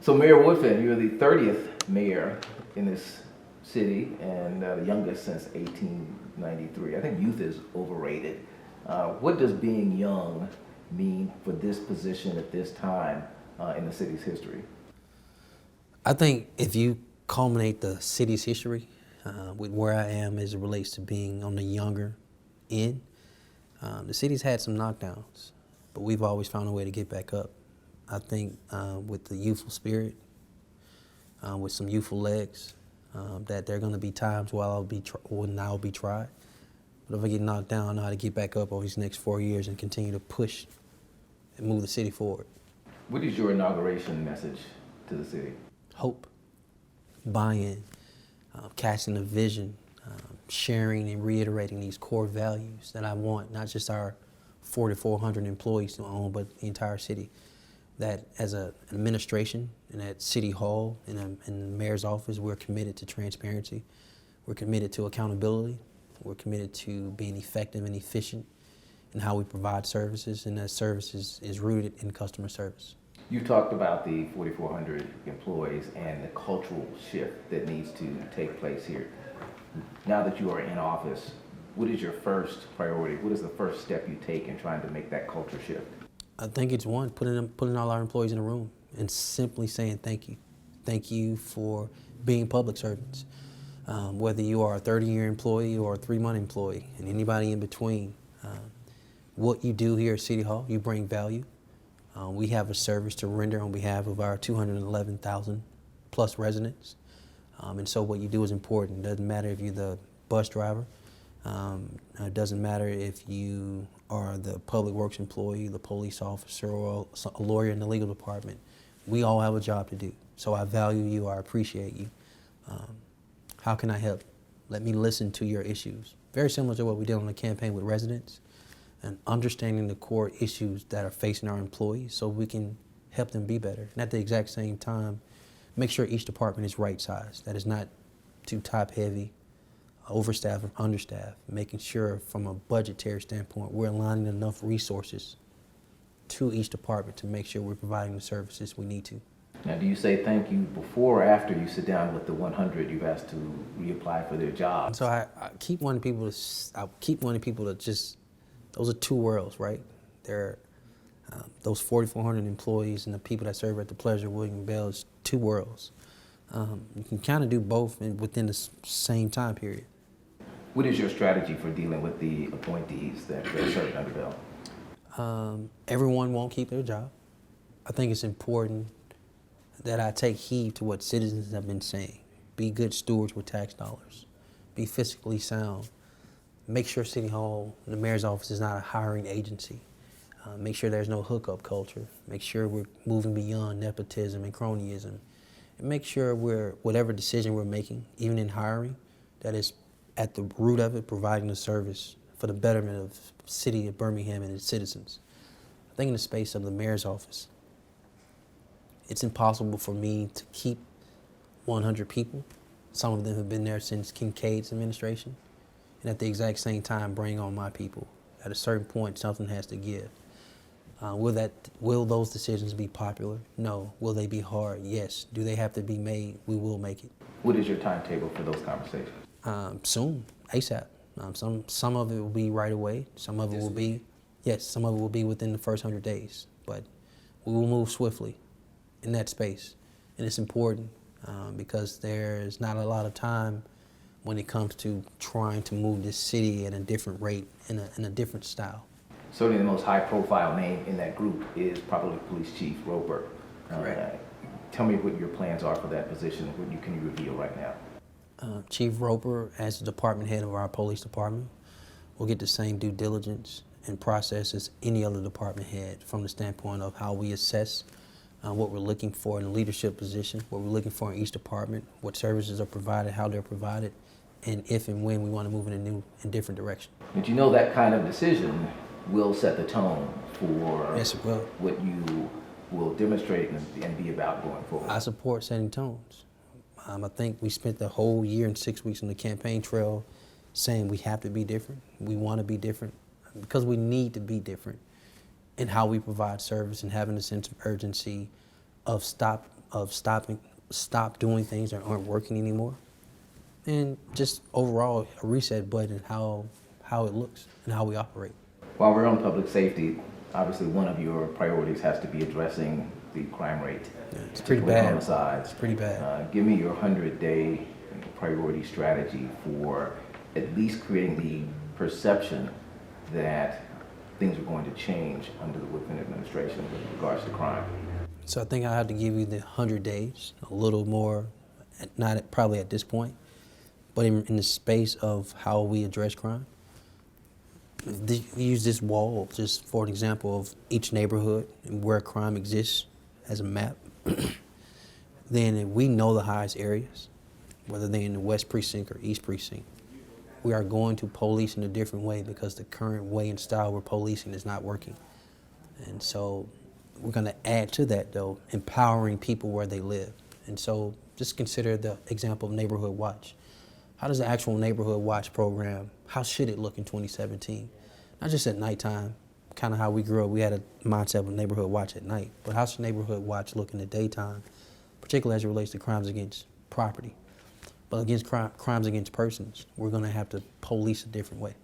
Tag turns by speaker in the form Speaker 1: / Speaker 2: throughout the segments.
Speaker 1: So Mayor Woodfin, you're the 30th mayor in this city and the youngest since 1893. I think youth is overrated. What does being young mean for this position at this time in the city's history?
Speaker 2: I think if you culminate the city's history with where I am as it relates to being on the younger end, the city's had some knockdowns, but we've always found a way to get back up. I think with the youthful spirit, with some youthful legs, that there are going to be times when I'll be tried. But if I get knocked down, I know how to get back up over these next 4 years and continue to push and move the city forward.
Speaker 1: What is your inauguration message to the city?
Speaker 2: Hope, buy-in, casting a vision, sharing and reiterating these core values that I want, not just our 4,400 employees to own, but the entire city. That as an administration and at City Hall and in the mayor's office, we're committed to transparency. We're committed to accountability. We're committed to being effective and efficient in how we provide services, and that services is rooted in customer service.
Speaker 1: You talked about the 4,400 employees and the cultural shift that needs to take place here. Now that you are in office, what is your first priority? What is the first step you take in trying to make that culture shift?
Speaker 2: I think it's one, putting all our employees in a room and simply saying thank you. Thank you for being public servants. Whether you are a 30-year employee or a 3-month employee and anybody in between, what you do here at City Hall, you bring value. We have a service to render on behalf of our 211,000 plus residents. And so what you do is important. It doesn't matter if you're the bus driver. It doesn't matter if you are the public works employee, the police officer, or a lawyer in the legal department. We all have a job to do. So I value you, I appreciate you. How can I help? Let me listen to your issues. Very similar to what we did on the campaign with residents, and understanding the core issues that are facing our employees so we can help them be better. And at the exact same time, make sure each department is right-sized, that is not too top-heavy, overstaffed or understaffed, making sure from a budgetary standpoint we're aligning enough resources to each department to make sure we're providing the services we need to.
Speaker 1: Now, do you say thank you before or after you sit down with the 100 you've asked to reapply for their jobs?
Speaker 2: So I keep wanting people to just, those are two worlds, right? There are those 4,400 employees and the people that serve at the pleasure of William Bell is two worlds. You can kind of do both within the same time period.
Speaker 1: What is your strategy for dealing with the appointees that are serving under Bell?
Speaker 2: Everyone won't keep their job. I think it's important that I take heed to what citizens have been saying. Be good stewards with tax dollars. Be fiscally sound. Make sure City Hall, the mayor's office, is not a hiring agency. Make sure there's no hookup culture. Make sure we're moving beyond nepotism and cronyism. And make sure whatever decision we're making, even in hiring, that is at the root of it, providing a service for the betterment of the city of Birmingham and its citizens. I think in the space of the mayor's office, it's impossible for me to keep 100 people. Some of them have been there since Kincaid's administration. And at the exact same time, bring on my people. At a certain point, something has to give. Will those decisions be popular? No. Will they be hard? Yes. Do they have to be made? We will make it.
Speaker 1: What is your timetable for those conversations?
Speaker 2: Soon, ASAP. Some of it will be right away. Some of it will be, some of it will be within the first 100 days. But we will move swiftly in that space. And it's important because there's not a lot of time when it comes to trying to move this city at a different rate, in a different style.
Speaker 1: Certainly the most high-profile name in that group is probably Police Chief Roper.
Speaker 2: Correct.
Speaker 1: Tell me what your plans are for that position, what you can reveal right now.
Speaker 2: Chief Roper, as the department head of our police department, will get the same due diligence and process as any other department head from the standpoint of how we assess what we're looking for in a leadership position, what we're looking for in each department, what services are provided, how they're provided, and if and when we want to move in a new and different direction.
Speaker 1: But you know that kind of decision will set the tone for
Speaker 2: Yes, it will.
Speaker 1: what you will demonstrate and be about going forward.
Speaker 2: I support setting tones. I think we spent the whole year and 6 weeks on the campaign trail saying we have to be different, we want to be different, because we need to be different in how we provide service and having a sense of urgency of stop of stop doing things that aren't working anymore, and just overall a reset button how it looks and how we operate.
Speaker 1: While we're on public safety, obviously one of your priorities has to be addressing the crime rate.
Speaker 2: Yeah, it's pretty
Speaker 1: particularly
Speaker 2: bad.
Speaker 1: Homicides.
Speaker 2: It's pretty bad.
Speaker 1: Give me your 100-day priority strategy for at least creating the perception that things are going to change under the Woodfin administration with regards to crime.
Speaker 2: So I think I have to give you the 100 days, a little more, not probably at this point, but in the space of how we address crime. Use this wall just for an example of each neighborhood and where crime exists as a map. Then if we know the highest areas, whether they're in the West Precinct or East Precinct, we are going to police in a different way because the current way and style we're policing is not working. And so we're going to add to that, though, empowering people where they live. And so just consider the example of Neighborhood Watch. How does the actual Neighborhood Watch program, how should it look in 2017? Not just at nighttime, kind of how we grew up. We had a mindset of Neighborhood Watch at night. But how should Neighborhood Watch look in the daytime, particularly as it relates to crimes against property? But against crimes against persons, we're going to have to police a different way.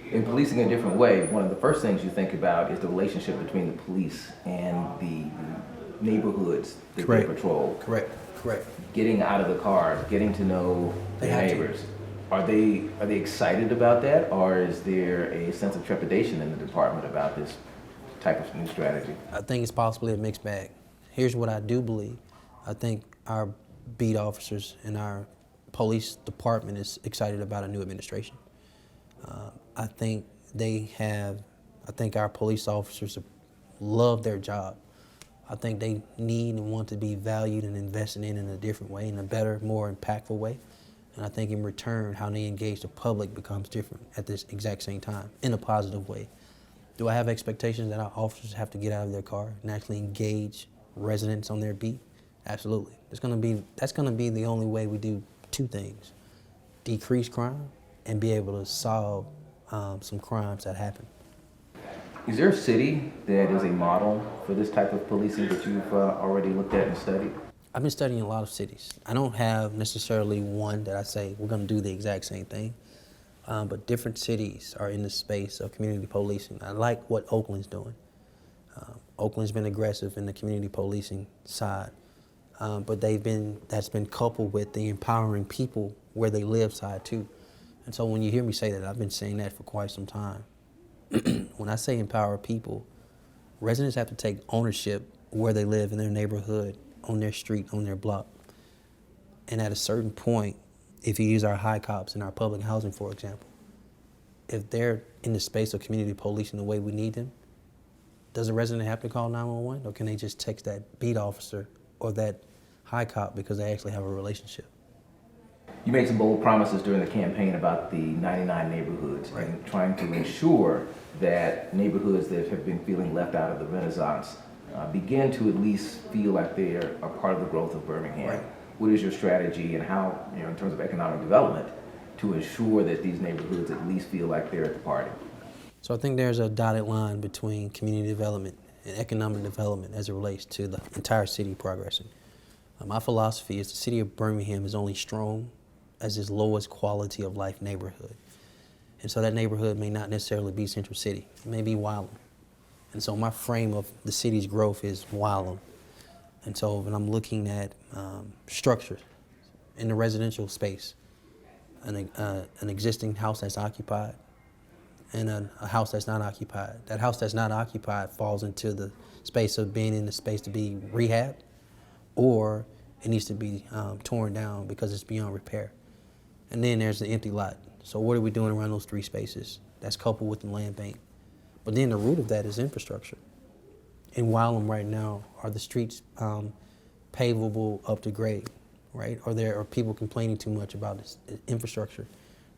Speaker 1: In policing a different way, one of the first things you think about is the relationship between the police and the neighborhoods that they patrol.
Speaker 2: Correct.
Speaker 1: Getting out of the cars, getting to know their neighbors. Are they excited about that, or is there a sense of trepidation in the department about this type of new strategy?
Speaker 2: I think it's possibly a mixed bag. Here's what I do believe. I think our beat officers and our police department is excited about a new administration. I think our police officers love their job. I think they need and want to be valued and invested in a different way, in a better, more impactful way. And I think in return, how they engage the public becomes different at this exact same time, in a positive way. Do I have expectations that our officers have to get out of their car and actually engage residents on their beat? Absolutely. That's gonna be the only way we do two things: decrease crime and be able to solve some crimes that happen.
Speaker 1: Is there a city that is a model for this type of policing that you've already looked at and studied?
Speaker 2: I've been studying a lot of cities. I don't have necessarily one that I say we're going to do the exact same thing, but different cities are in the space of community policing. I like what Oakland's doing. Oakland's been aggressive in the community policing side, but that's been coupled with the empowering people where they live side too. And so when you hear me say that, I've been saying that for quite some time. When I say empower people, residents have to take ownership where they live in their neighborhood, on their street, on their block. And at a certain point, if you use our high cops in our public housing, for example, if they're in the space of community policing the way we need them, does a resident have to call 911, or can they just text that beat officer or that high cop because they actually have a relationship?
Speaker 1: You made some bold promises during the campaign about the 99 neighborhoods and trying to ensure that neighborhoods that have been feeling left out of the Renaissance begin to at least feel like they're a part of the growth of Birmingham.
Speaker 2: Right.
Speaker 1: What is your strategy and how, in terms of economic development, to ensure that these neighborhoods at least feel like they're at the party?
Speaker 2: So I think there's a dotted line between community development and economic development as it relates to the entire city progressing. My philosophy is the city of Birmingham is only strong as its lowest quality of life neighborhood. And so that neighborhood may not necessarily be Central City, it may be Wylam. And so my frame of the city's growth is Wylam. And so when I'm looking at structures in the residential space, an existing house that's occupied and a house that's not occupied. That house that's not occupied falls into the space of being in the space to be rehabbed, or it needs to be torn down because it's beyond repair. And then there's the empty lot. So what are we doing around those three spaces? That's coupled with the land bank. But then the root of that is infrastructure. In Wylam right now, are the streets pavable up to grade, right? Or there are people complaining too much about this infrastructure,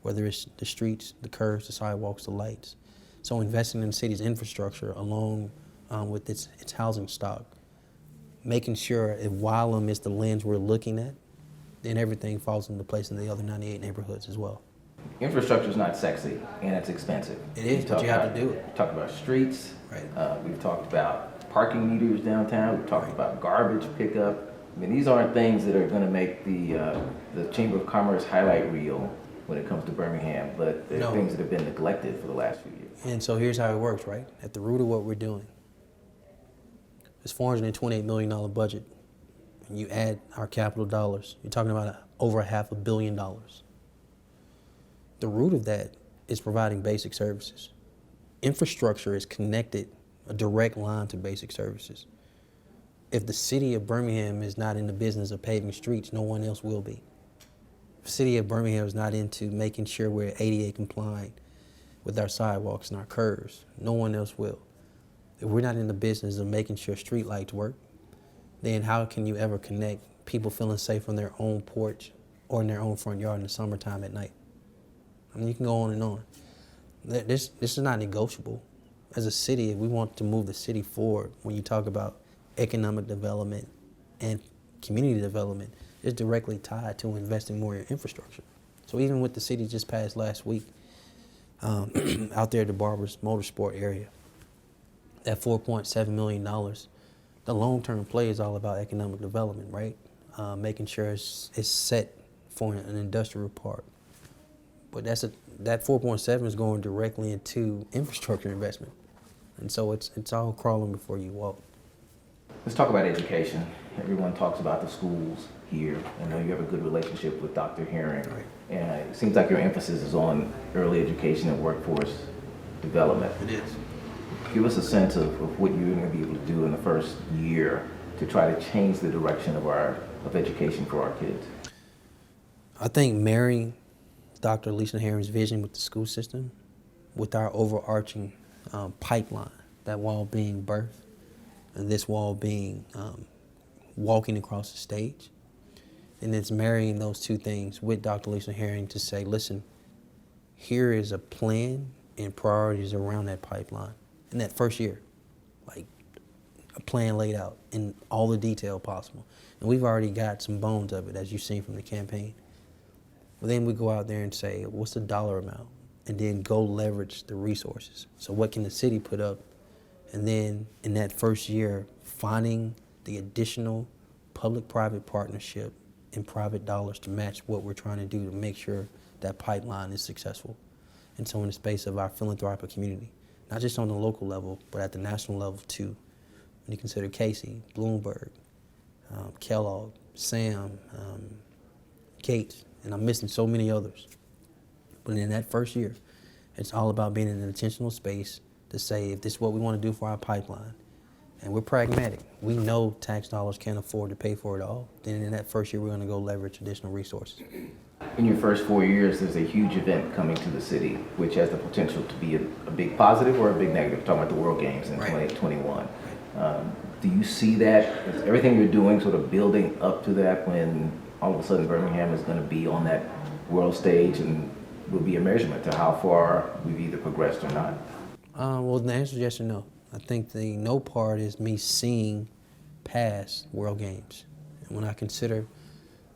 Speaker 2: whether it's the streets, the curbs, the sidewalks, the lights. So investing in the city's infrastructure along with its housing stock, making sure if Wylam is the lens we're looking at, then everything falls into place in the other 98 neighborhoods as well.
Speaker 1: Infrastructure is not sexy and it's expensive.
Speaker 2: It is, but you have to do it.
Speaker 1: We've talked about streets.
Speaker 2: Right.
Speaker 1: We've talked about parking meters downtown. We've talked about garbage pickup. I mean, these aren't things that are going to make the Chamber of Commerce highlight reel when it comes to Birmingham, but they're
Speaker 2: No.
Speaker 1: things that have been neglected for the last few years.
Speaker 2: And so here's how it works, right? At the root of what we're doing, it's $428 million budget. And you add our capital dollars, you're talking about over $500 million. The root of that is providing basic services. Infrastructure is connected, a direct line to basic services. If the city of Birmingham is not in the business of paving streets, no one else will be. If the city of Birmingham is not into making sure we're ADA compliant with our sidewalks and our curves, no one else will. If we're not in the business of making sure street lights work, then how can you ever connect people feeling safe on their own porch or in their own front yard in the summertime at night? I mean, you can go on and on. This is not negotiable. As a city, if we want to move the city forward, when you talk about economic development and community development, it's directly tied to investing more in infrastructure. So even with the city just passed last week, out there at the Barbers Motorsport area, that $4.7 million, the long-term play is all about economic development, right? Making sure it's set for an industrial park. But that 4.7 is going directly into infrastructure investment. And so it's all crawling before you walk.
Speaker 1: Let's talk about education. Everyone talks about the schools here. I know you have a good relationship with Dr. Herring.
Speaker 2: Right.
Speaker 1: And it seems like your emphasis is on early education and workforce development.
Speaker 2: It is.
Speaker 1: Give us a sense of what you're going to be able to do in the first year to try to change the direction of education for our kids.
Speaker 2: I think marrying Dr. Lisa Herring's vision with the school system, with our overarching pipeline, that wall being birth, and this wall being walking across the stage. And it's marrying those two things with Dr. Lisa Herring to say, listen, here is a plan and priorities around that pipeline in that first year, like a plan laid out in all the detail possible. And we've already got some bones of it, as you've seen from the campaign. But then we go out there and say, what's the dollar amount? And then go leverage the resources. So what can the city put up? And then in that first year, finding the additional public-private partnership and private dollars to match what we're trying to do to make sure that pipeline is successful. And so in the space of our philanthropic community, not just on the local level, but at the national level too. When you consider Casey, Bloomberg, Kellogg, Sam, Gates, and I'm missing so many others. But in that first year, it's all about being in an intentional space to say, if this is what we want to do for our pipeline, and we're pragmatic, we know tax dollars can't afford to pay for it all, then in that first year, we're going to go leverage additional resources.
Speaker 1: In your first 4 years, there's a huge event coming to the city, which has the potential to be a big positive or a big negative. We're talking about the World Games in 2021. Do you see that? Is everything you're doing sort of building up to that when all of a sudden Birmingham is going to be on that world stage and will be a measurement to how far we've either progressed or not?
Speaker 2: Well, the answer is yes or no. I think the no part is me seeing past World Games. And when I consider,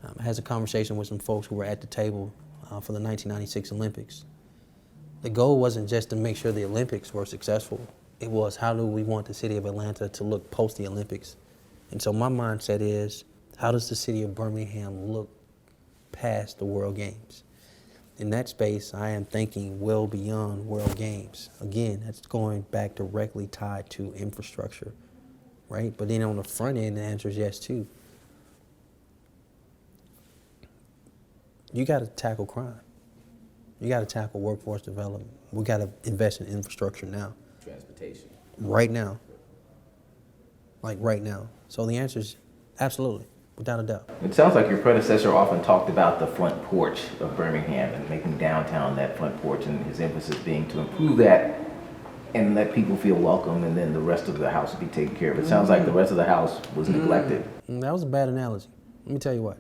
Speaker 2: I had a conversation with some folks who were at the table for the 1996 Olympics. The goal wasn't just to make sure the Olympics were successful. It was, how do we want the city of Atlanta to look post the Olympics? And so my mindset is, how does the city of Birmingham look past the World Games? In that space, I am thinking well beyond World Games. Again, that's going back directly tied to infrastructure, right? But then on the front end, the answer is yes, too. You got to tackle crime. You got to tackle workforce development. We got to invest in infrastructure now.
Speaker 1: Transportation.
Speaker 2: Right now. Like right now. So the answer is absolutely. Without a doubt.
Speaker 1: It sounds like your predecessor often talked about the front porch of Birmingham and making downtown that front porch, and his emphasis being to improve that and let people feel welcome, and then the rest of the house would be taken care of. It sounds like the rest of the house was neglected.
Speaker 2: That was a bad analogy. Let me tell you what.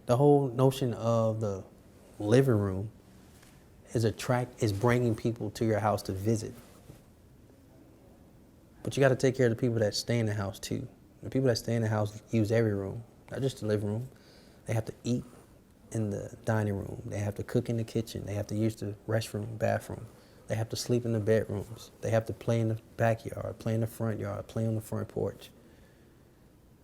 Speaker 2: The whole notion of the living room is bringing people to your house to visit. But you got to take care of the people that stay in the house too. The people that stay in the house use every room, not just the living room. They have to eat in the dining room. They have to cook in the kitchen. They have to use the restroom, bathroom. They have to sleep in the bedrooms. They have to play in the backyard, play in the front yard, play on the front porch.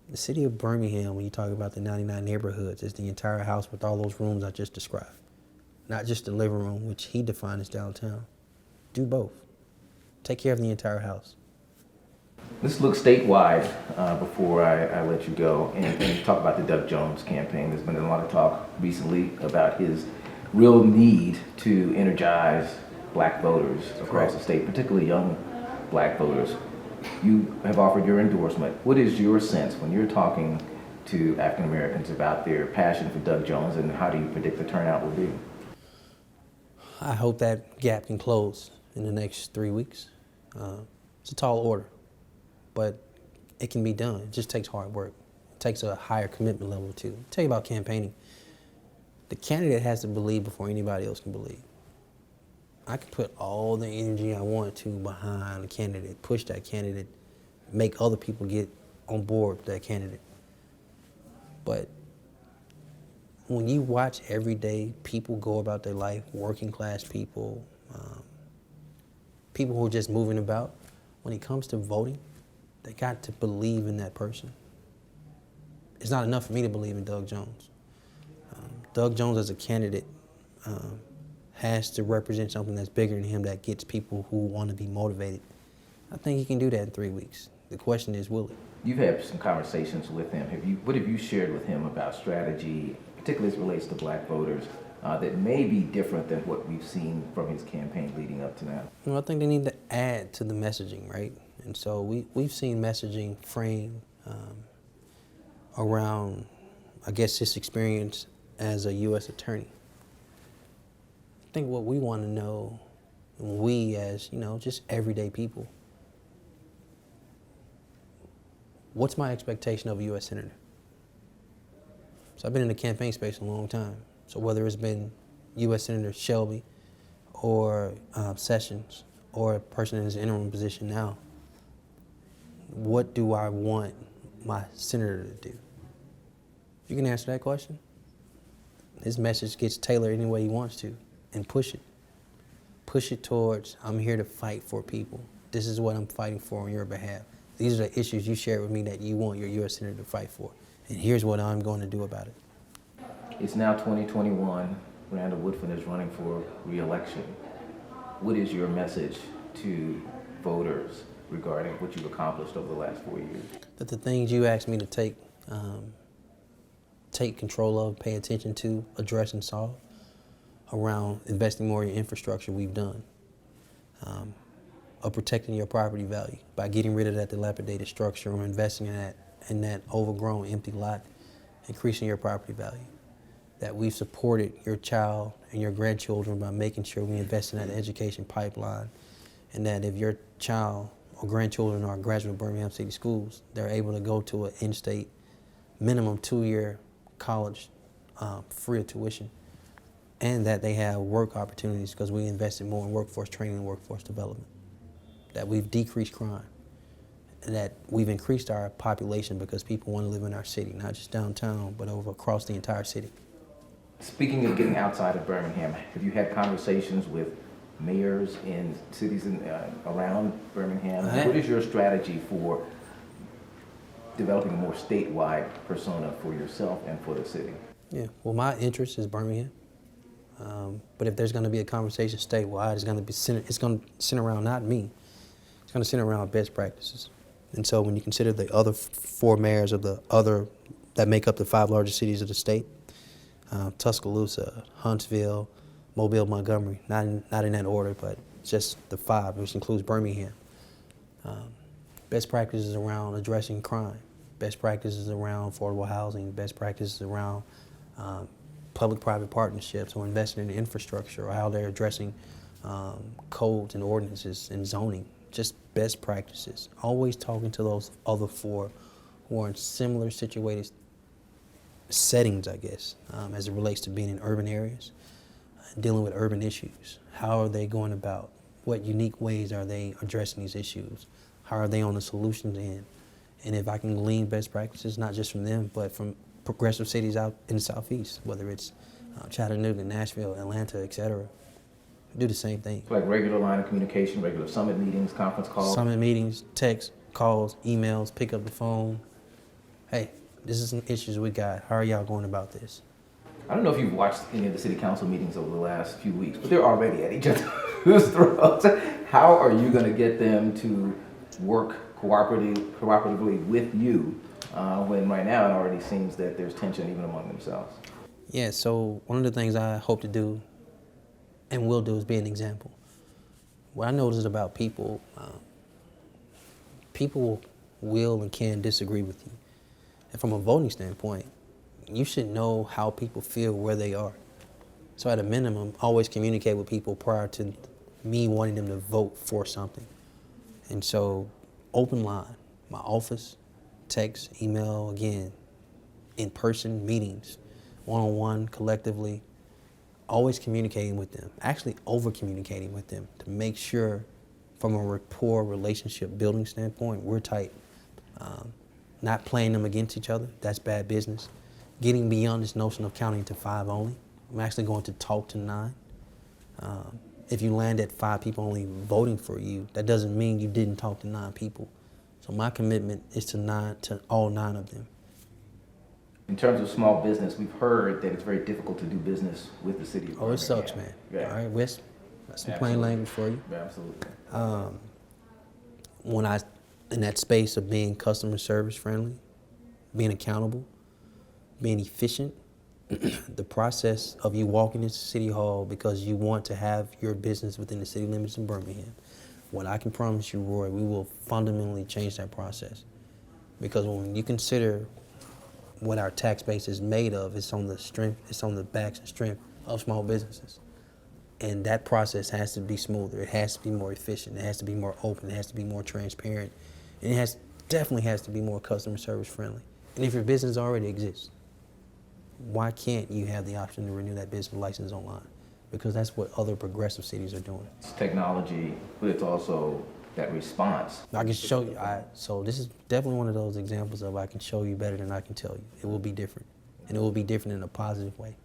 Speaker 2: The city of Birmingham, when you talk about the 99 neighborhoods, is the entire house with all those rooms I just described. Not just the living room, which he defined as downtown. Do both. Take care of the entire house.
Speaker 1: Let's look statewide before I let you go and talk about the Doug Jones campaign. There's been a lot of talk recently about his real need to energize black voters across the state, particularly young black voters. You have offered your endorsement. What is your sense when you're talking to African Americans about their passion for Doug Jones, and how do you predict the turnout will be?
Speaker 2: I hope that gap can close in the next 3 weeks. It's a tall order, but it can be done. It just takes hard work. It takes a higher commitment level too. Tell you about campaigning. The candidate has to believe before anybody else can believe. I can put all the energy I want to behind a candidate, push that candidate, make other people get on board with that candidate. But when you watch everyday people go about their life, working class people, people who are just moving about, when it comes to voting, they got to believe in that person. It's not enough for me to believe in Doug Jones. Doug Jones as a candidate has to represent something that's bigger than him, that gets people who want to be motivated. I think he can do that in 3 weeks. The question is, will it?
Speaker 1: You've had some conversations with him. What have you shared with him about strategy, particularly as it relates to black voters, that may be different than what we've seen from his campaign leading up to now?
Speaker 2: Well, I think they need to add to the messaging, right? And so we've seen messaging framed around, I guess, his experience as a U.S. attorney. I think what we want to know, we as, just everyday people, what's my expectation of a U.S. Senator? So I've been in the campaign space a long time. So whether it's been U.S. Senator Shelby or Sessions or a person in his interim position now, what do I want my senator to do? If you can answer that question, his message gets tailored any way he wants to, and push it. Push it towards, I'm here to fight for people. This is what I'm fighting for on your behalf. These are the issues you shared with me that you want your U.S. Senator to fight for. And here's what I'm going to do about it.
Speaker 1: It's now 2021. Randall Woodfin is running for re-election. What is your message to voters regarding what you've accomplished over the last 4 years?
Speaker 2: That the things you asked me to take control of, pay attention to, address and solve around investing more in infrastructure, we've done. Of protecting your property value by getting rid of that dilapidated structure or investing in that overgrown empty lot, increasing your property value. That we've supported your child and your grandchildren by making sure we invest in that education pipeline, and that if your child or grandchildren are a graduate of Birmingham City Schools, they're able to go to an in-state minimum 2-year college free of tuition, and that they have work opportunities because we invested more in workforce training and workforce development. That we've decreased crime, and that we've increased our population because people want to live in our city, not just downtown, but across the entire city.
Speaker 1: Speaking of getting outside of Birmingham, have you had conversations with mayors in cities around Birmingham? What is your strategy for developing a more statewide persona for yourself and for the city?
Speaker 2: Yeah, well, my interest is Birmingham. But if there's going to be a conversation statewide, it's going to center around not me. It's going to center around best practices. And so when you consider the other 4 mayors of that make up the 5 largest cities of the state, Tuscaloosa, Huntsville, Mobile, Montgomery, not in that order, but just the 5, which includes Birmingham. Best practices around addressing crime, best practices around affordable housing, best practices around public-private partnerships or investing in infrastructure, or how they're addressing codes and ordinances and zoning. Just best practices. Always talking to those other 4 who are in similar situated settings, I guess, as it relates to being in urban areas, dealing with urban issues. How are they going about? What unique ways are they addressing these issues? How are they on the solutions end? And if I can glean best practices, not just from them, but from progressive cities out in the Southeast, whether it's Chattanooga, Nashville, Atlanta, et cetera, do the same thing.
Speaker 1: Like regular line of communication, regular summit meetings, conference calls?
Speaker 2: Summit meetings, text, calls, emails, pick up the phone. hey, this is some issues we got. How are y'all going about this?
Speaker 1: I don't know if you've watched any of the city council meetings over the last few weeks, but they're already at each other's throats. How are you going to get them to work cooperatively with you when right now it already seems that there's tension even among themselves?
Speaker 2: Yeah, so one of the things I hope to do and will do is be an example. What I notice about people, people will and can disagree with you. And from a voting standpoint, you should know how people feel where they are. So at a minimum, always communicate with people prior to me wanting them to vote for something. And so open line, my office, text, email, again, in-person meetings, one-on-one, collectively, always communicating with them, actually over-communicating with them to make sure from a rapport relationship building standpoint, we're tight. Not playing them against each other, that's bad business. Getting beyond this notion of counting to 5 only. I'm actually going to talk to 9. If you land at 5 people only voting for you, that doesn't mean you didn't talk to 9 people. So my commitment is to all 9 of them.
Speaker 1: In terms of small business, we've heard that it's very difficult to do business with the city of Birmingham.
Speaker 2: Oh, it sucks, man.
Speaker 1: Yeah.
Speaker 2: All right, Wes, that's some plain language for you.
Speaker 1: Yeah, absolutely.
Speaker 2: When I, in that space of being customer service friendly, being accountable, being efficient, the process of you walking into City Hall because you want to have your business within the city limits of Birmingham, what I can promise you, Roy, we will fundamentally change that process. Because when you consider what our tax base is made of, it's on the backs and strength of small businesses. And that process has to be smoother. It has to be more efficient. It has to be more open. It has to be more transparent. And it definitely has to be more customer service friendly. And if your business already exists, why can't you have the option to renew that business license online? Because that's what other progressive cities are doing.
Speaker 1: It's technology, but it's also that response.
Speaker 2: I can show you. So this is definitely one of those examples of I can show you better than I can tell you. It will be different. And it will be different in a positive way.